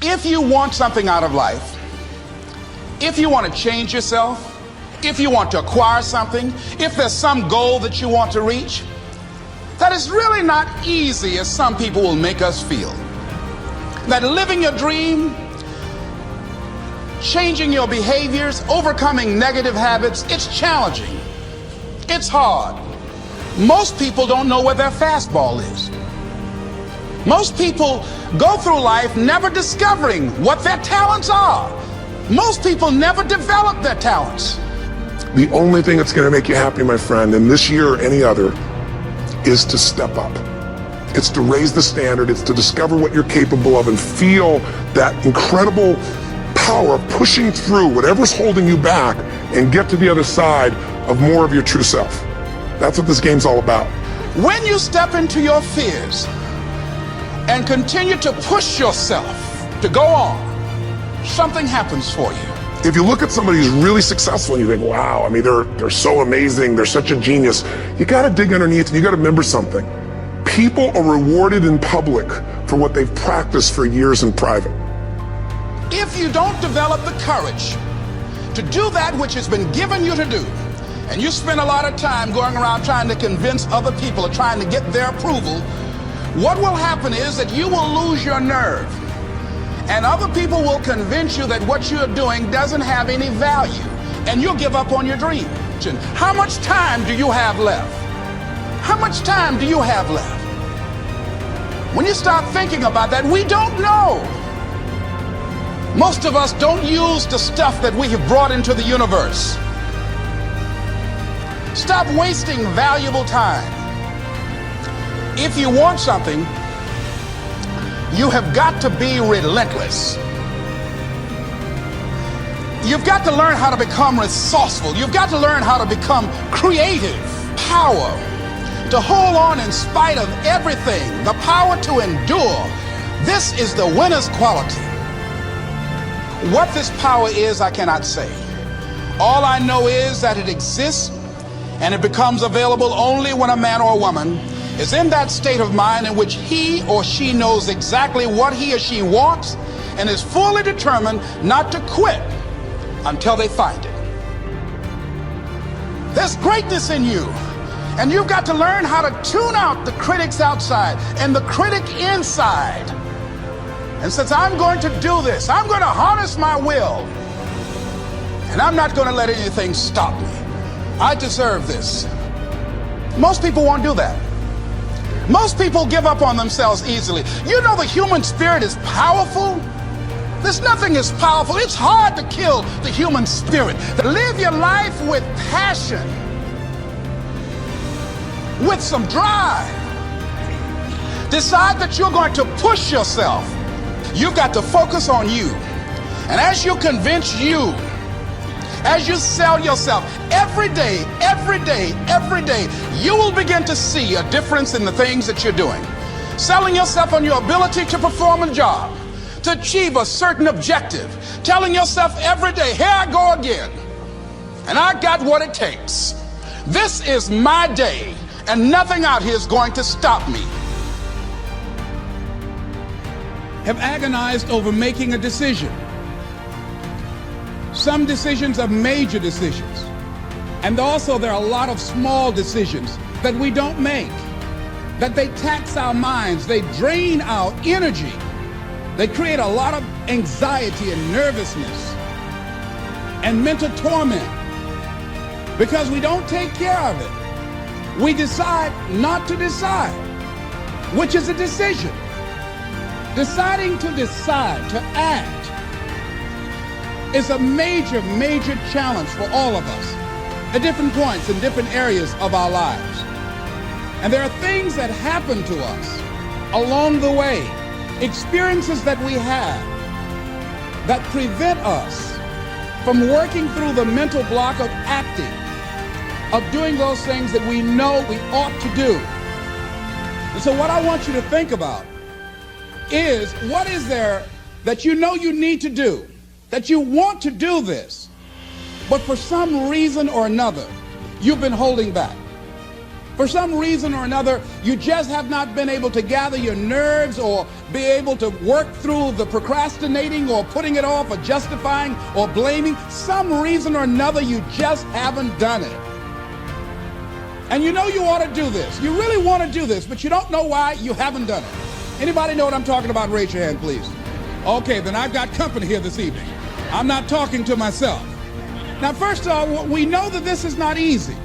If you want something out of life, if you want to change yourself, if you want to acquire something, if there's some goal that you want to reach, that is really not easy as some people will make us feel. That living your dream, changing your behaviors, overcoming negative habits, it's challenging. It's hard. Most people don't know where their fastball is. Most people go through life never discovering what their talents are. Most people never develop their talents. The only thing that's going to make you happy, my friend, in this year or any other, is to step up. It's to raise the standard. It's to discover what you're capable of and feel that incredible power of pushing through whatever's holding you back and get to the other side of more of your true self. That's what this game's all about. When you step into your fears and continue to push yourself to go on, something happens for you. If you look at somebody who's really successful and you think, wow, I mean, they're so amazing, they're such a genius, you gotta dig underneath and you gotta remember something. People are rewarded in public for what they've practiced for years in private. If you don't develop the courage to do that which has been given you to do, and you spend a lot of time going around trying to convince other people or trying to get their approval, what will happen is that you will lose your nerve. And other people will convince you that what you're doing doesn't have any value, and you'll give up on your dream. How much time do you have left? How much time do you have left? When you start thinking about that, we don't know. Most of us don't use the stuff that we have brought into the universe. Stop wasting valuable time. If you want something, you have got to be relentless. You've got to learn how to become resourceful. You've got to learn how to become creative. Power to hold on in spite of everything. The power to endure. This is the winner's quality. What this power is, I cannot say. All I know is that it exists, and it becomes available only when a man or a woman is in that state of mind in which he or she knows exactly what he or she wants and is fully determined not to quit until they find it. There's greatness in you, and you've got to learn how to tune out the critics outside and the critic inside. And since I'm going to do this, I'm going to harness my will, and I'm not going to let anything stop me. I deserve this. Most people won't do that. Most people give up on themselves easily. You know the human spirit is powerful. There's nothing as powerful. It's hard to kill the human spirit. Live your life with passion, with some drive. Decide that you're going to push yourself. You've got to focus on you. And as you convince you, as you sell yourself every day, you will begin to see a difference in the things that you're doing. Selling yourself on your ability to perform a job, to achieve a certain objective. Telling yourself every day, here I go again, and I got what it takes. This is my day, and nothing out here is going to stop me. Have agonized over making a decision. Some decisions are major decisions. And also there are a lot of small decisions that we don't make, that they tax our minds, they drain our energy, they create a lot of anxiety and nervousness and mental torment because we don't take care of it. We decide not to decide, which is a decision. Deciding to decide, to act, is a major, major challenge for all of us at different points in different areas of our lives. And there are things that happen to us along the way, experiences that we have that prevent us from working through the mental block of acting, of doing those things that we know we ought to do. And so what I want you to think about is, what is there that you know you need to do, that you want to do this, but for some reason or another, you've been holding back? For some reason or another, you just have not been able to gather your nerves or be able to work through the procrastinating or putting it off or justifying or blaming. Some reason or another, you just haven't done it. And you know you ought to do this. You really want to do this, but you don't know why you haven't done it. Anybody know what I'm talking about? Raise your hand, please. Okay, then I've got company here this evening. I'm not talking to myself. Now, first of all, we know that this is not easy.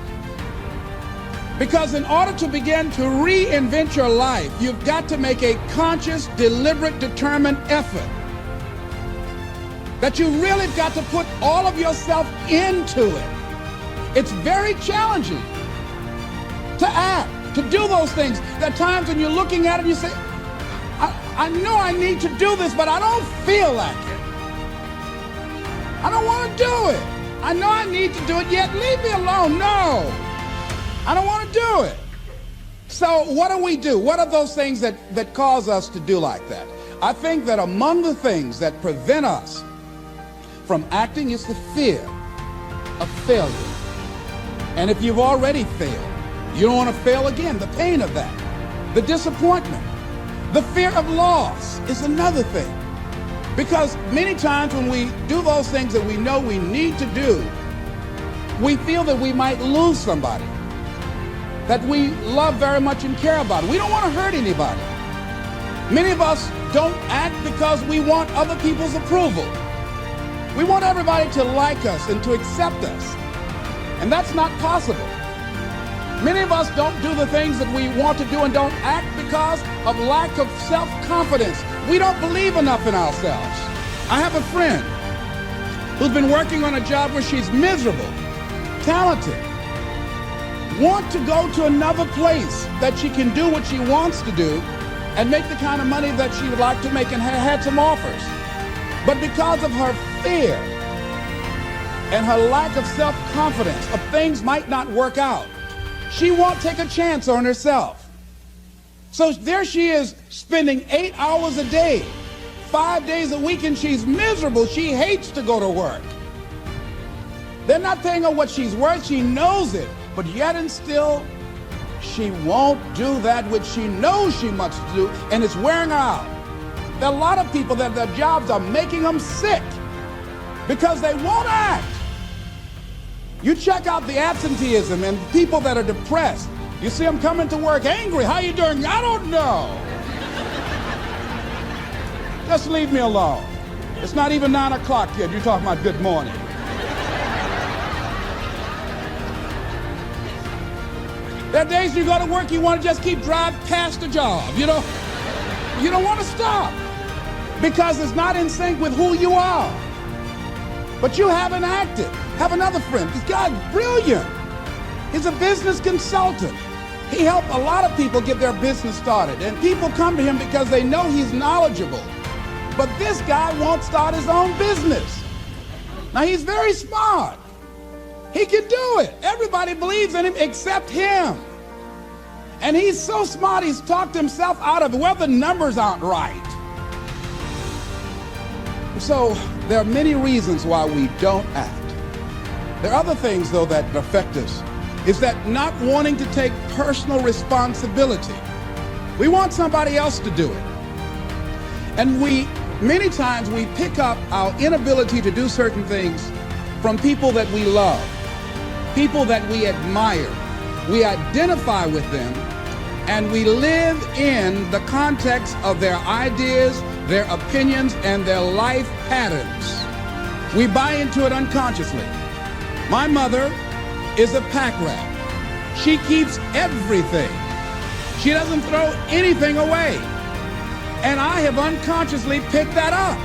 Because in order to begin to reinvent your life, you've got to make a conscious, deliberate, determined effort. That you really got to put all of yourself into it. It's very challenging to act, to do those things. There are times when you're looking at it and you say, I know I need to do this, but I don't feel like it. I don't want to do it. I know I need to do it, yet leave me alone. No. I don't want to do it. So what do we do? What are those things that cause us to do like that? I think that among the things that prevent us from acting is the fear of failure. And if you've already failed, you don't want to fail again. The pain of that, the disappointment, the fear of loss is another thing. Because many times when we do those things that we know we need to do, we feel that we might lose somebody that we love very much and care about. We don't want to hurt anybody. Many of us don't act because we want other people's approval. We want everybody to like us and to accept us. And that's not possible. Many of us don't do the things that we want to do and don't act because of lack of self-confidence. We don't believe enough in ourselves. I have a friend who's been working on a job where she's miserable, talented, want to go to another place that she can do what she wants to do and make the kind of money that she would like to make, and had some offers. But because of her fear and her lack of self-confidence of things might not work out, she won't take a chance on herself. So there she is spending 8 hours a day, 5 days a week, and she's miserable. She hates to go to work. They're not paying her what she's worth. She knows it. But yet and still, she won't do that which she knows she must do, and it's wearing her out. There are a lot of people that their jobs are making them sick because they won't act. You check out the absenteeism and people that are depressed. You see them coming to work angry. How you doing? I don't know. Just leave me alone. It's not even 9 o'clock yet. You're talking about good morning. There are days you go to work, you want to just keep driving past the job. You don't want to stop because it's not in sync with who you are. But you haven't acted. Have another friend. This guy's brilliant. He's a business consultant. He helped a lot of people get their business started. And people come to him because they know he's knowledgeable. But this guy won't start his own business. Now, he's very smart. He can do it. Everybody believes in him except him. And he's so smart, he's talked himself out of it. Well, the numbers aren't right. So there are many reasons why we don't act. There are other things, though, that affect us. Is that not wanting to take personal responsibility. We want somebody else to do it. And many times we pick up our inability to do certain things from people that we love, people that we admire. We identify with them, and we live in the context of their ideas, their opinions, and their life patterns. We buy into it unconsciously. My mother is a pack rat. She keeps everything. She doesn't throw anything away. And I have unconsciously picked that up.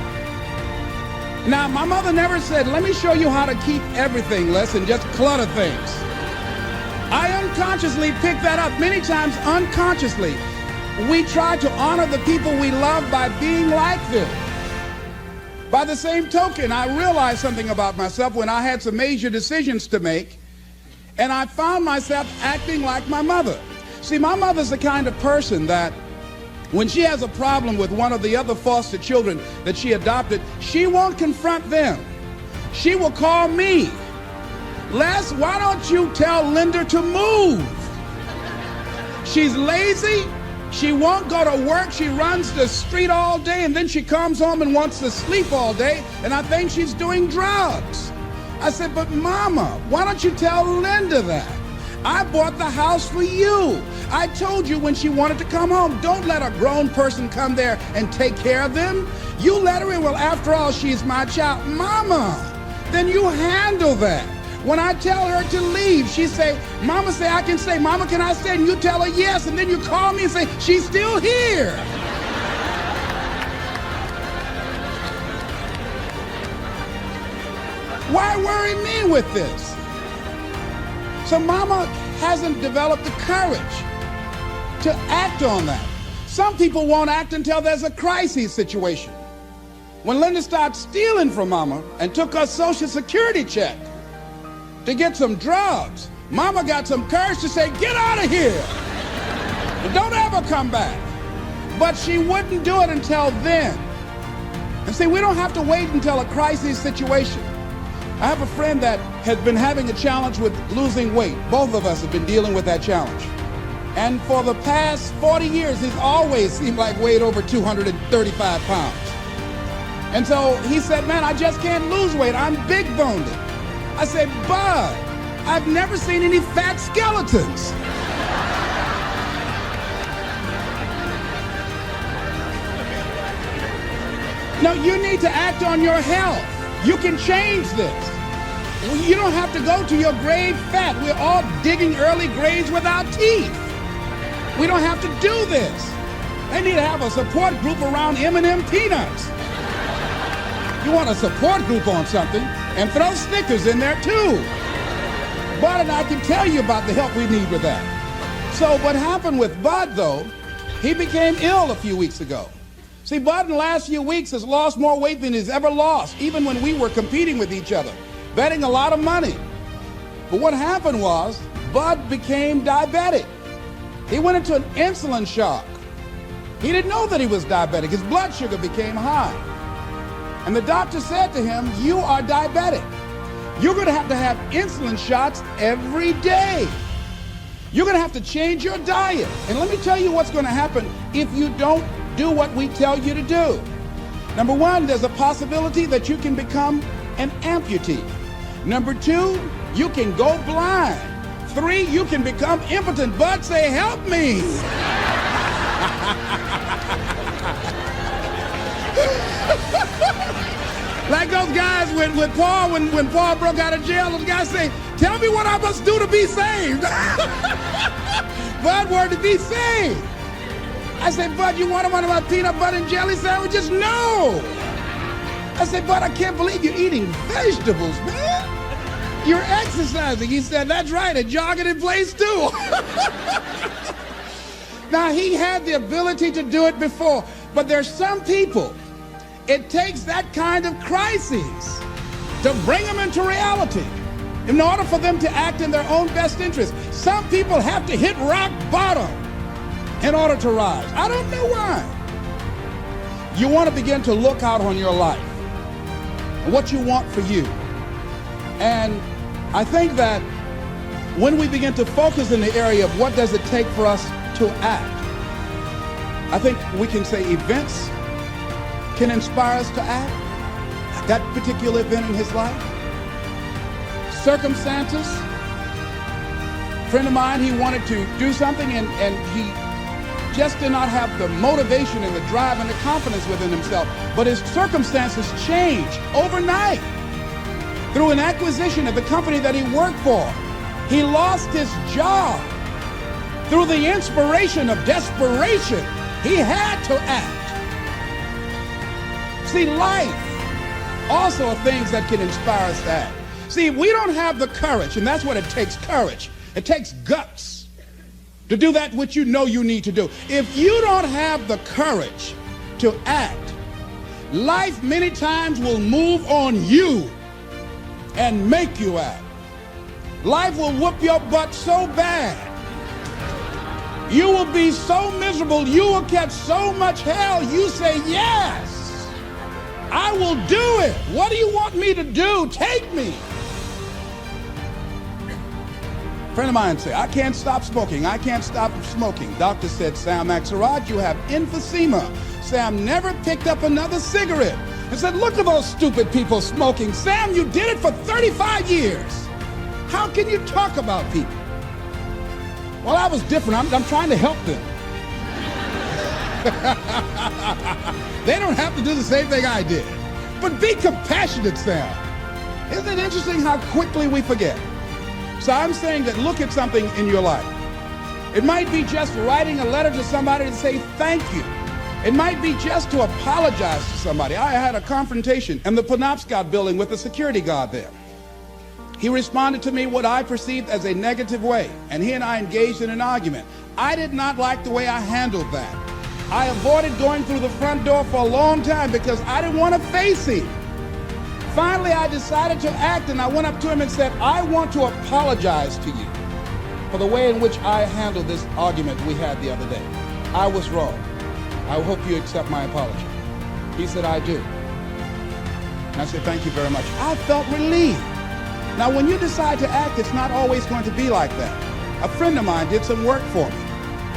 Now, my mother never said, let me show you how to keep everything less and just clutter things. I unconsciously picked that up. Many times, unconsciously, we try to honor the people we love by being like them. By the same token, I realized something about myself when I had some major decisions to make, and I found myself acting like my mother. See, my mother's the kind of person that when she has a problem with one of the other foster children that she adopted, she won't confront them. She will call me. Les, why don't you tell Linda to move? She's lazy. She won't go to work. She runs the street all day, and then she comes home and wants to sleep all day, and I think she's doing drugs. I said, but Mama, why don't you tell Linda that? I bought the house for you. I told you when she wanted to come home, don't let a grown person come there and take care of them. You let her in. Well, after all, she's my child. Mama, then you handle that. When I tell her to leave, she say, Mama say I can stay. Mama, can I stay? And you tell her yes, and then you call me and say, she's still here. Why worry me with this? So Mama hasn't developed the courage to act on that. Some people won't act until there's a crisis situation. When Linda started stealing from Mama and took her Social Security check to get some drugs, Mama got some courage to say, get out of here. And don't ever come back. But she wouldn't do it until then. And see, we don't have to wait until a crisis situation. I have a friend that has been having a challenge with losing weight. Both of us have been dealing with that challenge. And for the past 40 years, he's always seemed like weighed over 235 pounds. And so he said, man, I just can't lose weight. I'm big boned. I said, Bud, I've never seen any fat skeletons. No, you need to act on your health. You can change this. You don't have to go to your grave fat. We're all digging early graves with our teeth. We don't have to do this. They need to have a support group around M&M peanuts. You want a support group on something, and throw Snickers in there too. Bud and I can tell you about the help we need with that. So what happened with Bud, though, he became ill a few weeks ago. See, Bud in the last few weeks has lost more weight than he's ever lost, even when we were competing with each other, betting a lot of money. But what happened was, Bud became diabetic. He went into an insulin shock. He didn't know that he was diabetic. His blood sugar became high. And the doctor said to him, you are diabetic. You're going to have insulin shots every day. You're going to have to change your diet. And let me tell you what's going to happen if you don't do what we tell you to do. Number one, there's a possibility that you can become an amputee. Number two, you can go blind. Three, you can become impotent. Bud, say, help me. Like those guys with Paul, when Paul broke out of jail, those guys say, tell me what I must do to be saved. Bud wanted to be saved. I said, Bud, you want one of my peanut butter and jelly sandwiches? No. I said, Bud, I can't believe you're eating vegetables, man. You're exercising. He said, that's right, and jogging in place too. Now, he had the ability to do it before, but there's some people, it takes that kind of crisis to bring them into reality in order for them to act in their own best interest. Some people have to hit rock bottom in order to rise. I don't know why. You want to begin to look out on your life and what you want for you. And I think that when we begin to focus in the area of what does it take for us to act, I think we can say events can inspire us to act. That particular event in his life. Circumstances. A friend of mine, he wanted to do something and he just did not have the motivation and the drive and the confidence within himself. But his circumstances changed overnight through an acquisition of the company that he worked for. He lost his job through the inspiration of desperation. He had to act. See, life also are things that can inspire us to act. See, we don't have the courage, and that's what it takes, courage. It takes guts to do that which you know you need to do. If you don't have the courage to act, life many times will move on you and make you act. Life will whoop your butt so bad. You will be so miserable. You will catch so much hell. You say, yes, I will do it. What do you want me to do? Take me. friend of mine said, I can't stop smoking. I can't stop smoking. Doctor said, Sam Axelrod, you have emphysema. Sam never picked up another cigarette. I said, look at those stupid people smoking. Sam, you did it for 35 years. How can you talk about people? Well, I was different. I'm trying to help them. They don't have to do the same thing I did. But be compassionate, Sam. Isn't it interesting how quickly we forget? So I'm saying that look at something in your life. It might be just writing a letter to somebody to say thank you. It might be just to apologize to somebody. I had a confrontation in the Penobscot building with a security guard there. He responded to me what I perceived as a negative way, and he and I engaged in an argument. I did not like the way I handled that. I avoided going through the front door for a long time because I didn't want to face him. Finally, I decided to act, and I went up to him and said, I want to apologize to you for the way in which I handled this argument we had the other day. I was wrong. I hope you accept my apology. He said, I do. And I said, thank you very much. I felt relieved. Now, when you decide to act, it's not always going to be like that. A friend of mine did some work for me.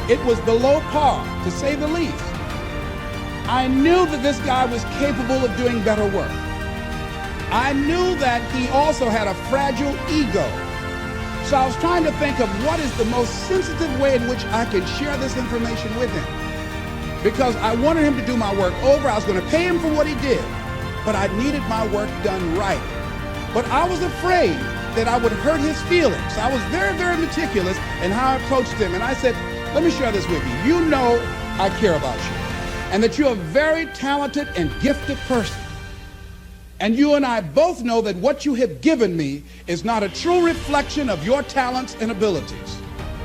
It was below par, to say the least. I knew that this guy was capable of doing better work. I knew that he also had a fragile ego. So I was trying to think of what is the most sensitive way in which I could share this information with him. Because I wanted him to do my work over. I was going to pay him for what he did, but I needed my work done right. But I was afraid that I would hurt his feelings. I was very, very meticulous in how I approached him. And I said, let me share this with you. You know I care about you, and that you're a very talented and gifted person. And you and I both know that what you have given me is not a true reflection of your talents and abilities.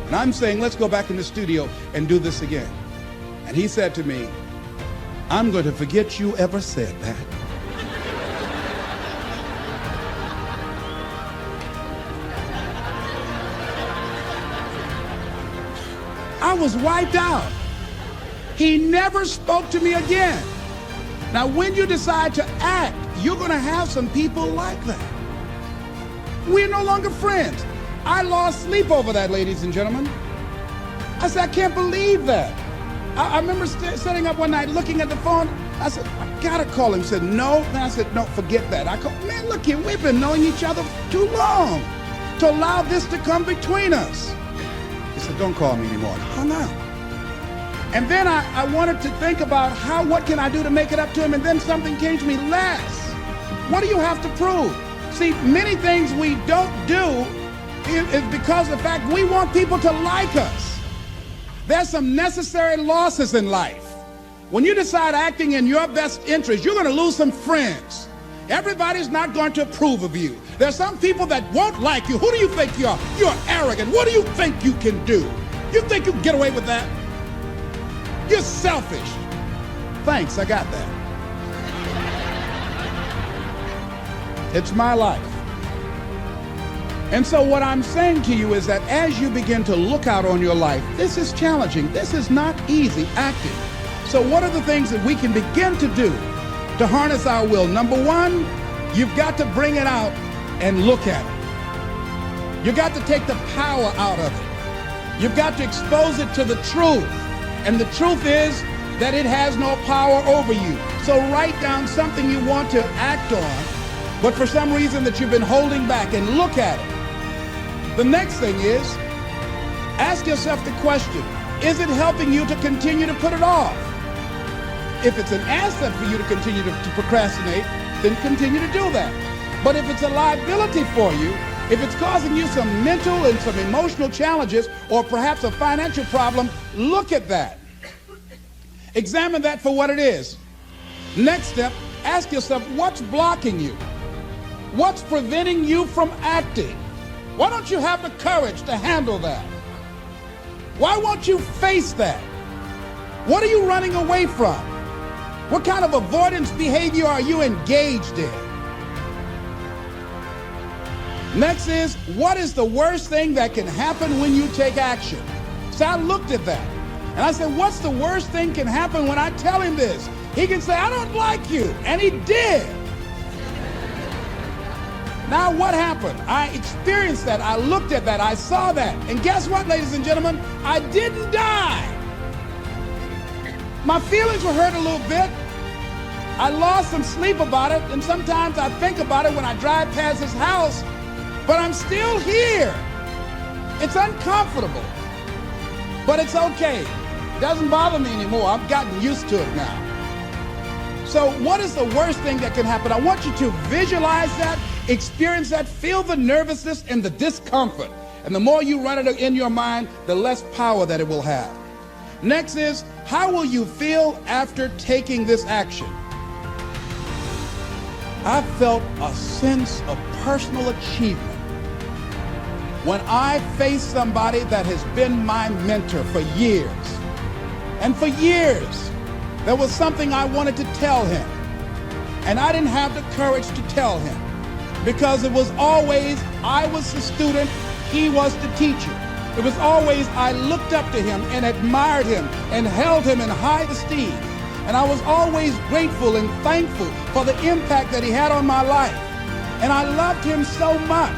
And I'm saying, let's go back in the studio and do this again. And he said to me, I'm going to forget you ever said that. I was wiped out. He never spoke to me again. Now, when you decide to act, you're going to have some people like that. We're no longer friends. I lost sleep over that, ladies and gentlemen. I said, I can't believe that. I remember sitting up one night looking at the phone. I said, I gotta call him. He said, no. And I said, no, forget that. I called, man, look here, we've been knowing each other too long to allow this to come between us. He said, don't call me anymore. And hung up. And then I wanted to think about what can I do to make it up to him? And then something came to me, less. What do you have to prove? See, many things we don't do is because of the fact we want people to like us. There's some necessary losses in life. When you decide acting in your best interest, you're going to lose some friends. Everybody's not going to approve of you. There's some people that won't like you. Who do you think you are? You're arrogant. What do you think you can do? You think you can get away with that? You're selfish. Thanks, I got that. It's my life. And so what I'm saying to you is that as you begin to look out on your life, this is challenging. This is not easy acting. So what are the things that we can begin to do to harness our will? Number one, you've got to bring it out and look at it. You've got to take the power out of it. You've got to expose it to the truth. And the truth is that it has no power over you. So write down something you want to act on, but for some reason that you've been holding back, and look at it. The next thing is, ask yourself the question, is it helping you to continue to put it off? If it's an asset for you to continue to procrastinate, then continue to do that. But if it's a liability for you, if it's causing you some mental and some emotional challenges, or perhaps a financial problem, look at that. Examine that for what it is. Next step, ask yourself, what's blocking you? What's preventing you from acting? Why don't you have the courage to handle that? Why won't you face that? What are you running away from? What kind of avoidance behavior are you engaged in? Next is, what is the worst thing that can happen when you take action? So I looked at that, and I said, what's the worst thing can happen when I tell him this? He can say, I don't like you, and he did. Now what happened? I experienced that. I looked at that. I saw that. And guess what, ladies and gentlemen? I didn't die. My feelings were hurt a little bit. I lost some sleep about it, and sometimes I think about it when I drive past his house, but I'm still here. It's uncomfortable, but it's okay. It doesn't bother me anymore. I've gotten used to it now. So what is the worst thing that can happen? I want you to visualize that, experience that, feel the nervousness and the discomfort. And the more you run it in your mind, the less power that it will have. Next is, how will you feel after taking this action? I felt a sense of personal achievement when I faced somebody that has been my mentor for years. And for years, there was something I wanted to tell him, and I didn't have the courage to tell him because it was always I was the student, he was the teacher. It was always I looked up to him and admired him and held him in high esteem. And I was always grateful and thankful for the impact that he had on my life. And I loved him so much.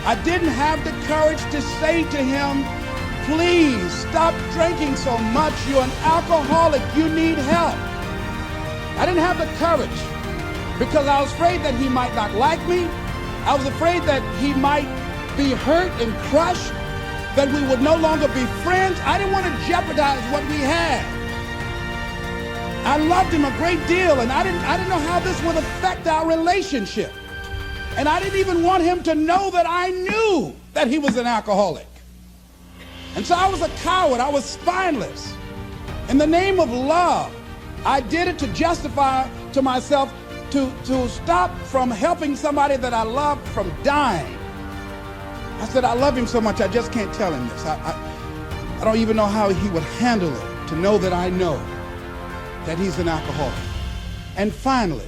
I didn't have the courage to say to him, please stop drinking so much. You're an alcoholic. You need help. I didn't have the courage because I was afraid that he might not like me. I was afraid that he might be hurt and crushed, that we would no longer be friends. I didn't want to jeopardize what we had. I loved him a great deal, and I didn't know how this would affect our relationship. And I didn't even want him to know that I knew that he was an alcoholic. And so I was a coward. I was spineless. In the name of love, I did it to justify to myself to stop from helping somebody that I loved from dying. I said, I love him so much, I just can't tell him this. I don't even know how he would handle it, to know that I know that he's an alcoholic. And finally,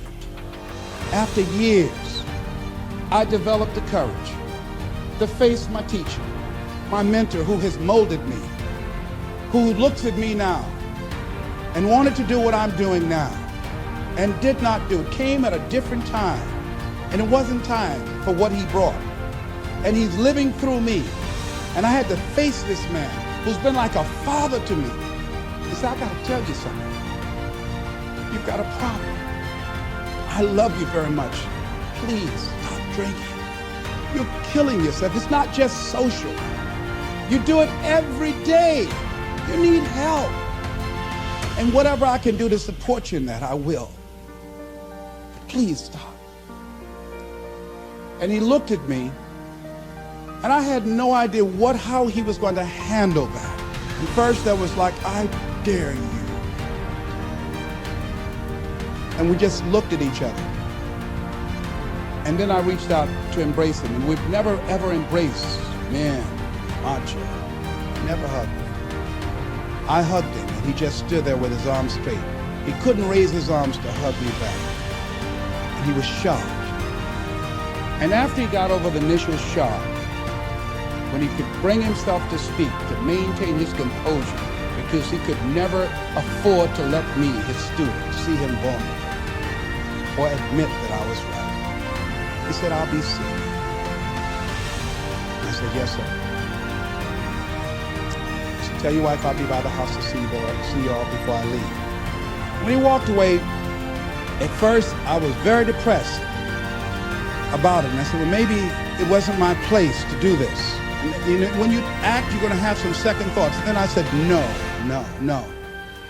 after years, I developed the courage to face my teacher, my mentor who has molded me, who looks at me now and wanted to do what I'm doing now and did not do. It came at a different time, and it wasn't time for what he brought. And he's living through me. And I had to face this man who's been like a father to me. He said, I gotta tell you something. You've got a problem. I love you very much. Please stop drinking. You're killing yourself. It's not just social. You do it every day. You need help. And whatever I can do to support you in that, I will. But please stop. And he looked at me, and I had no idea how he was going to handle that. And first there was like, I dare you. And we just looked at each other. And then I reached out to embrace him. And we've never, ever embraced, man, macho. Never hugged him. I hugged him, and he just stood there with his arms straight. He couldn't raise his arms to hug me back. And he was shocked. And after he got over the initial shock, when he could bring himself to speak, to maintain his composure, because he could never afford to let me, his student, see him vulnerable or admit that I was right. He said, I'll be seeing you. I said, yes, sir. He said, tell your wife I'll be by the house to see you all before I leave. When he walked away, at first I was very depressed about it. And I said, well, maybe it wasn't my place to do this. You know, when you act, you're going to have some second thoughts. And then I said, no.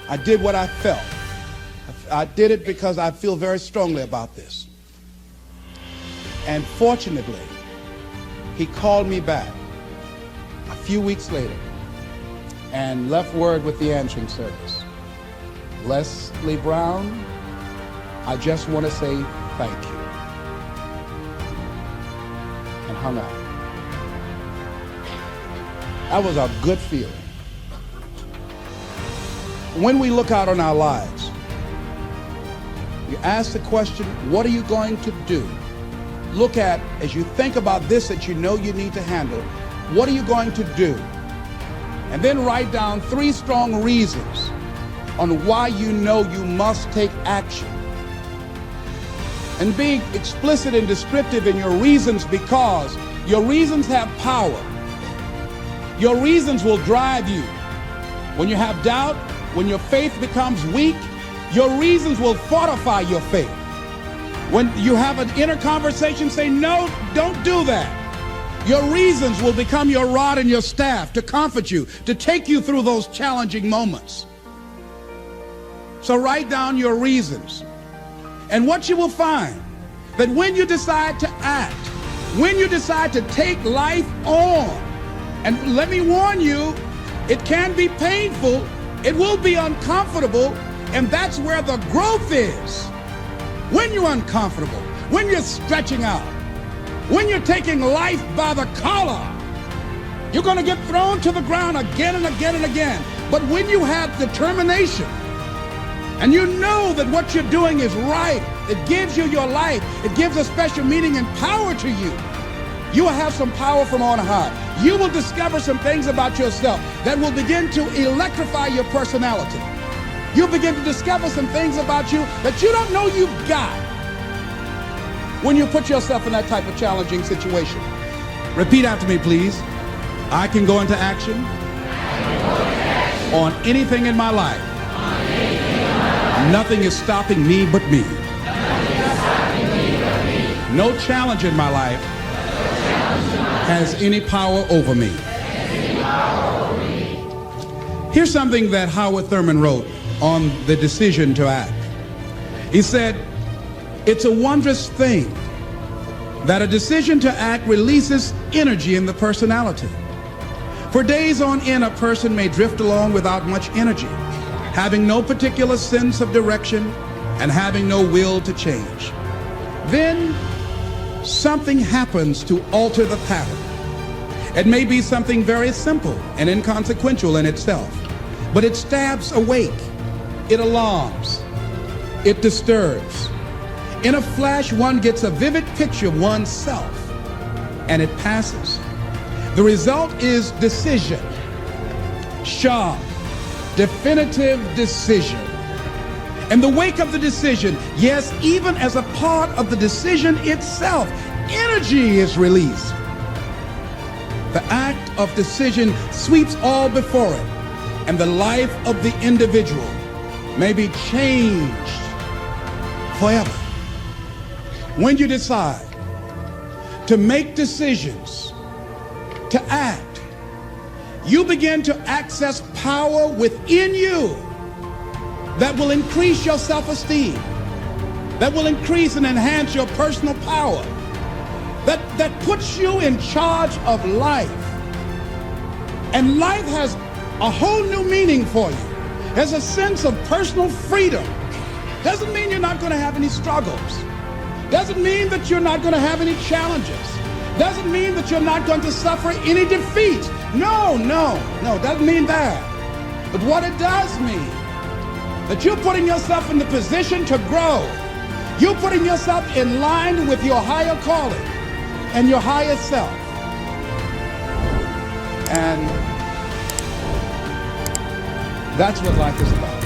I did what I felt. I did it because I feel very strongly about this. And fortunately, he called me back a few weeks later and left word with the answering service. Leslie Brown, I just want to say thank you. And hung up. That was a good feeling. When we look out on our lives, you ask the question, what are you going to do? Look at, as you think about this that you know you need to handle, what are you going to do? And then write down 3 strong reasons on why you know you must take action. and being explicit and descriptive in your reasons, because your reasons have power. Your reasons will drive you. When you have doubt, when your faith becomes weak, your reasons will fortify your faith. When you have an inner conversation, say, no, don't do that. Your reasons will become your rod and your staff to comfort you, to take you through those challenging moments. So write down your reasons. And what you will find, that when you decide to act, when you decide to take life on, and let me warn you, it can be painful, it will be uncomfortable, and that's where the growth is. When you're uncomfortable, when you're stretching out, when you're taking life by the collar, you're going to get thrown to the ground again and again and again. But when you have determination, and you know that what you're doing is right, it gives you your life, it gives a special meaning and power to you, you will have some power from on high. You will discover some things about yourself that will begin to electrify your personality. You'll begin to discover some things about you that you don't know you've got when you put yourself in that type of challenging situation. Repeat after me, please. I can go into action on anything in my life. Nothing is stopping me but me. No challenge in my life has any power over me. Here's something that Howard Thurman wrote on the decision to act. He said, it's a wondrous thing that a decision to act releases energy in the personality. For days on end, a person may drift along without much energy, having no particular sense of direction and having no will to change. Then something happens to alter the pattern. It may be something very simple and inconsequential in itself, but it stabs awake, it alarms, it disturbs. In a flash, one gets a vivid picture of oneself, and it passes. The result is decision, sharp, definitive decision. In the wake of the decision, yes, even as a part of the decision itself, energy is released. The act of decision sweeps all before it, and the life of the individual may be changed forever. When you decide to make decisions, to act, you begin to access power within you that will increase your self-esteem, that will increase and enhance your personal power, that puts you in charge of life. And life has a whole new meaning for you. There's a sense of personal freedom. Doesn't mean you're not going to have any struggles. Doesn't mean that you're not going to have any challenges. Doesn't mean that you're not going to suffer any defeat. No, doesn't mean that. But what it does mean, that you're putting yourself in the position to grow. You're putting yourself in line with your higher calling and your higher self. And that's what life is about.